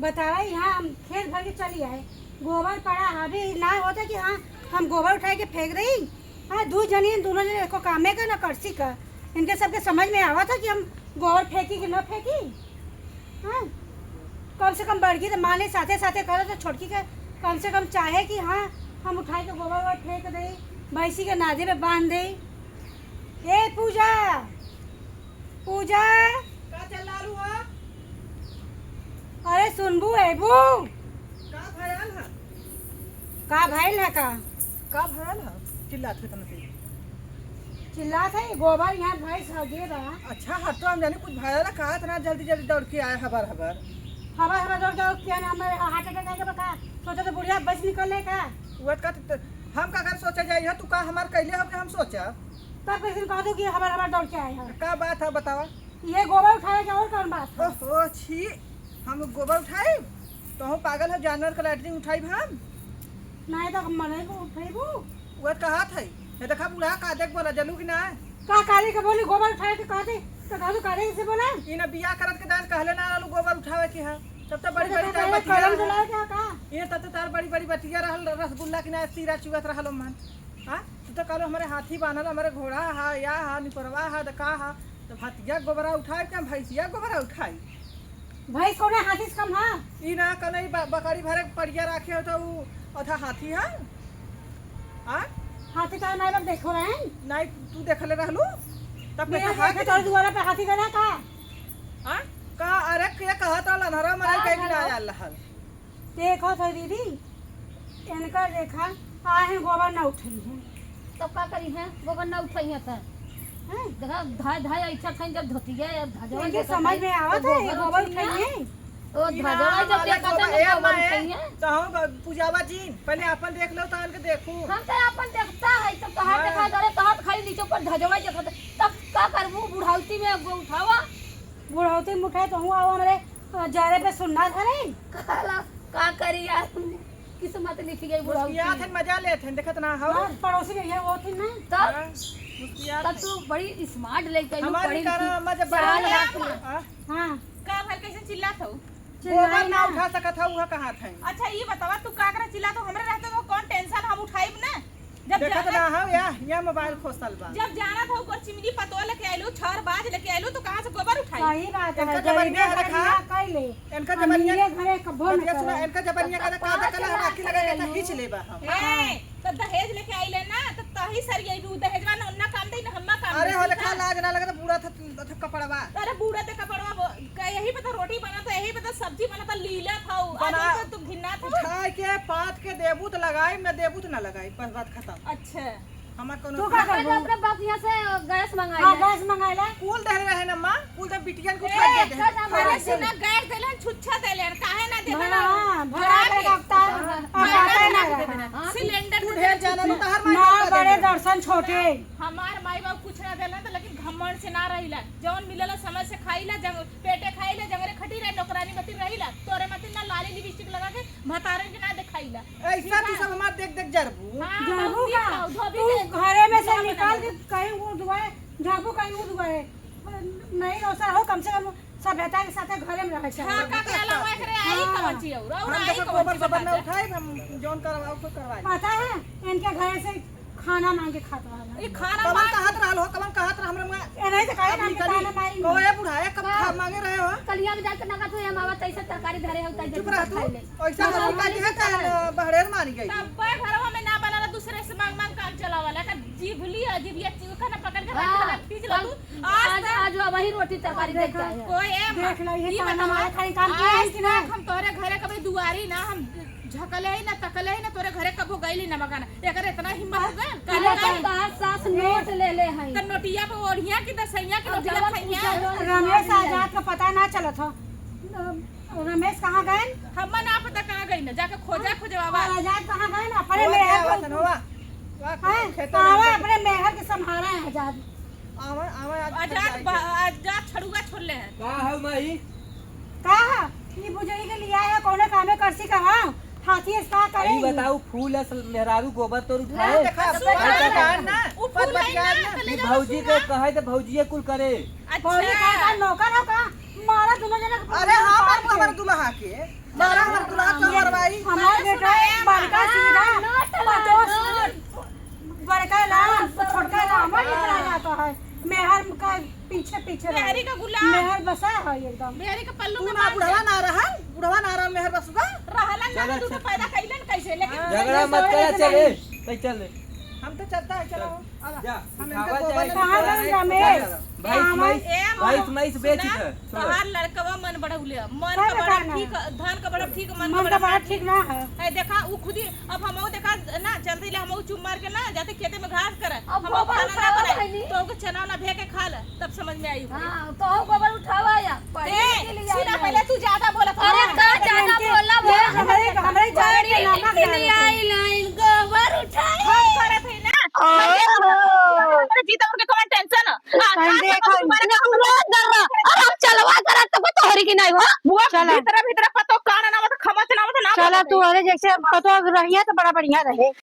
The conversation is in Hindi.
बतावा यहाँ हम खेत भर के चली आए, गोबर पड़ा अभी ना होता कि हाँ हम गोबर उठा के फेंक रही। हाँ दो जनी दोनों जने को कामे का ना करसी का, इनके सबके समझ में आवा था कि हम गोबर फेंकी कि न फेंकी। हाँ कम से कम बड़की तो मान ली साथे साथे करो तो छोटकी का कम से कम चाहे कि हाँ हम उठाए के गोबर वोबर फेंक दे, भैंसी के नादे में बांध दे। ए पूजा पूजा का चलालू है? अरे सुनबू एबू का भरल है? का भइल है का भरल है? चिल्लात है तने चिल्लात है गोबर यहाँ भैंस हगे बा। अच्छा हट तो हम जाने कुछ भरल है का इतना जल्दी जल्दी दौड़ के आया हबर हबर। हवा हवा दौड़ दौड़ किया ना हमारे हार्ट अटैक आएगा बका, सोचा तो बुढ़िया बच निकले का। वो का हम का कर सोचा जाई है तू का हमार कैले हो कि हम सोचा तब किसी दिन कह दो कि हवा हवा दौड़ के आए हैं। का बात है बतावा। ये गोबर उठाए के और कौन बात है? ओहो छी हम गोबर उठाई तो हम पागल है जानवर का लैटरिन उठाई हम नहीं तो मने को उठेबू वो कहा था ये देखा बुढ़ा का देख बोला जलू कि ना का काली के बोली गोबर उठाए के कहते तो कहू काली से बोला इन बिया करत के दान कहले ना आलू गोबर उठावे के है तब तो बड़ी बड़ी तार कलम बतिया चला क्या का ये तब तो तार बड़ी बड़ी बतिया रहल रसगुल्ला की ना तीरा चुवत रहल मन। हां तो कहलो हमारे हाथी बांधल हमारे घोड़ा हा या हा निपरवा हा दका हा तो हतिया गोबरा उठाए के भैंसिया गोबरा उठाई भाई कोने हाथी से कम हां ई ना कनई बकरी भरे पड़िया रखे हो तो उ अथा हाथी है। हां हाथी का नहीं लोग देखो रहे हैं नहीं तू देखले रहलू तब मेरे कहा देखे तोड़ दुआरा पे हाथी का ना का। हां का अरे के कहत रहल नरा मराई कह के आया अल्लाह देखो तो दीदी इनका देखा आहे गोबर ना उठई है तो का करी है गोबर ना उठाई है त हैं? देखा धाय धाय ऐसा खाइन जब धोती है धजवा इनके समझ में आवत है ये गोबर उठई है। ओ धजवा जब देखा था ना गोबर उठाई है तो हम पूजावा जी पहले अपन देख लो तो के देखू हम तो अपन देखता है तो कहा देखा दरे कहा खाली नीचे पर धजवा देखा तब का करबू बुढ़ाउती में उठावा बुढ़ौती मुठाए तो हूँ आओ हमारे जारे पे सुनना था रे काला का करी यार किस्मत लिखी गई बुढ़ाउती मुस्किया थे मजा लेते हैं देखत ना हो हाँ, पड़ोसी के ये वो थी ना तब मुस्किया तब तू बड़ी स्मार्ट लेके आई हमारी पढ़ी कर मजा साल बड़ा रात में। हाँ का भर कैसे चिल्लात हो? गोबर ना उठा सकत है वह कहां थे अच्छा ये बतावा तू का करा चिल्लात हो? हमरे रहते तो कौन टेंशन हम उठाइब ना। जब देखत जाना ना हो या मोबाइल खोसल बा जब जाना था ऊपर चिमनी पतों लेके आइलू छर बाज लेके आइलू तो कहां से गोबर उठाई? सही बात है इनका गरीबी जबरनिया है घरे रखा। ना कैले इनका अमीरे जबरनिया घरे कभो न बतिया सुना करे। इनका जबरनिया का का दकला हम आखी लगा के खींच लेबा हम ए तो दहेज लेके आइले ना तो तही सरी आइलू दहेजवा ना उन्ना काम दे ना हम्मा काम अरे दे। हो लेखा लाज ना लगे तो पूरा था कपड़वा अरे बूढ़े ते कपड़वा का यही पे तो रोटी बना तो यही पे तो सब्जी बना तो लीला था बना- आज तो तू घिन्ना था। उठा के पात के देबू तो लगाई मैं देबू तो ना लगाई बस बात खत्म अच्छा हमार तू कोनो का अपने करबू? अपने बाप यहाँ से गैस मंगाई हाँ है गैस मंगाइला कुल दे रहे हैं ना मां कुल तो बिटियन को उठा दे दे अरे सुना गैस देलन छुच्छा देलन काहे ना देबे ना हाँ भरा के डॉक्टर अब आता ना रहा। सिलेंडर तू से ढेर जाना तो हर माई ना का बड़े दे दर्शन छोटे हमार माई बाप कुछ ना देलन तो लेकिन घमंड से ना रहिला जौन मिलला समय से खाइला जंग पेटे खाइला जंगरे खटी रहे नौकरानी मती रहिला तोरे मती ना लाली लिपस्टिक लगा के भतारन के ना दिखाइला ऐसा तू सब हमार देख देख जरबू हां जाबू का धोबी तू के घरे में से निकाल के कहीं वो दुआए जाबू कहीं वो दुआए नहीं रोसा हो कम से कम सभ्यता के साथ घरे में रहे हां का के अलावा एकरे आई हाँ। कवची और हम आई देखो गोबर कवची सबर ना बता उठाए हम जोन करवाओ को करवाए पता है इनके घरे से खाना मांग के खाता है ई खाना कमन कहत रहल हो कमन कहत रह हमरा ए नहीं तो कहे ना खाना मारी को ए बुढ़ाया कब खा मांगे रहे हो कलिया में जाकर नगा तो हम आवत ऐसे तरकारी धरे हो तई चुप रह तू खाई ले ऐसा हम का है का बहरेर मारी गई तब घरवा में ना बनाला दूसरे से मांग मांग काम चलावाला का जीभली अजीबिया चूखा ना पकड़ के रख के खींच ला तू आज आज वही रोटी तरकारी देखता है कोई ए देख लो ये ई ताना बतावा, मारे खाली काम किए हैं कि ना आज तक हम तोरे घरे कभी दुआरी ना हम झकले ही ना तकले ही ना तोरे घरे कबो गइली ना मकान एकर इतना हिम्मत हो गए कलिया काहे का सास सास नोट ले ले हैं त नोटिया पे ओढ़िया की दसैया की नोटिया खैया रमेश आजाद का पता ना चला था रमेश कहाँ गए हम ना पता कहां गई ना जाके खोजा खोजवावा और आजाद कहाँ गए ना अपने होवा मेहर वतन को होवा हैं? खेतों आवा अपने मेहर के संभाला है आजाद आवा आवा आजाद छड़ुआ छोड़ले है का है माई कहा ये बुझई के लिया है कौन कामे करसी कहा हाथी इसका करे यही बताऊ फूल है मेहरारू गोबर तो उठाए देखा ना उ फूल नहीं ना ये भौजी के कहे तो भौजीए कुल करे कौन अच्छा का नौकर हो का मारा दोनों जना के अरे हाँ मारू हमारे दुल्हा के मारा हमारे दुल्हा का मरवाई हमारा बेटा बड़का सीधा बड़का लाम छोटका लाम ही बना जाता है मेहर का पीछे पीछे मेहरी का गुलाम मेहर बसा है एकदम मेहरी का पल्लू तू में ना बुढ़वा ना रहा मेहर बसुगा रहला ना चलो, तू तो पैदा कइलन कैसे लेकिन झगड़ा मत करा चले नहीं चल हम तो चलता है चलो आवा। जा हम खावा इनका जाए गोबर कहाँ गए रमेश? भाई मैं बेच दे तोहार लड़कवा मन बढ़ौले मन क्या का बड़ा बताना? ठीक धन का बड़ा ठीक मन मन का का बड़ा बड़ा ठीक ना है है देखा उ खुद ही अब हमहू देखा ना जल्दी ले हमहू चुम मार के ना जाते खेते में घास करे अब हमहू गोबर खाना ना उठाओ बनाए भाई। तो ओके चना ना भे के खा ले तब समझ में आई हाँ तो गोबर उठावा या पढ़ने के लिए सुना आई पहले तू ज्यादा बोला अरे का ज्यादा बोला ये हमारे जाने के नाम के लिए आई लाइन गोबर उठाए हम करे थे ना अरे जीता उनके कौन टेंशन और हम चलवा करा तो तोहरी की नहीं हो बुआ भीतर भीतर पतो कान ना मत खमच ना मत ना चला तू अरे जैसे पतो रहिया तो बड़ा बढ़िया रहे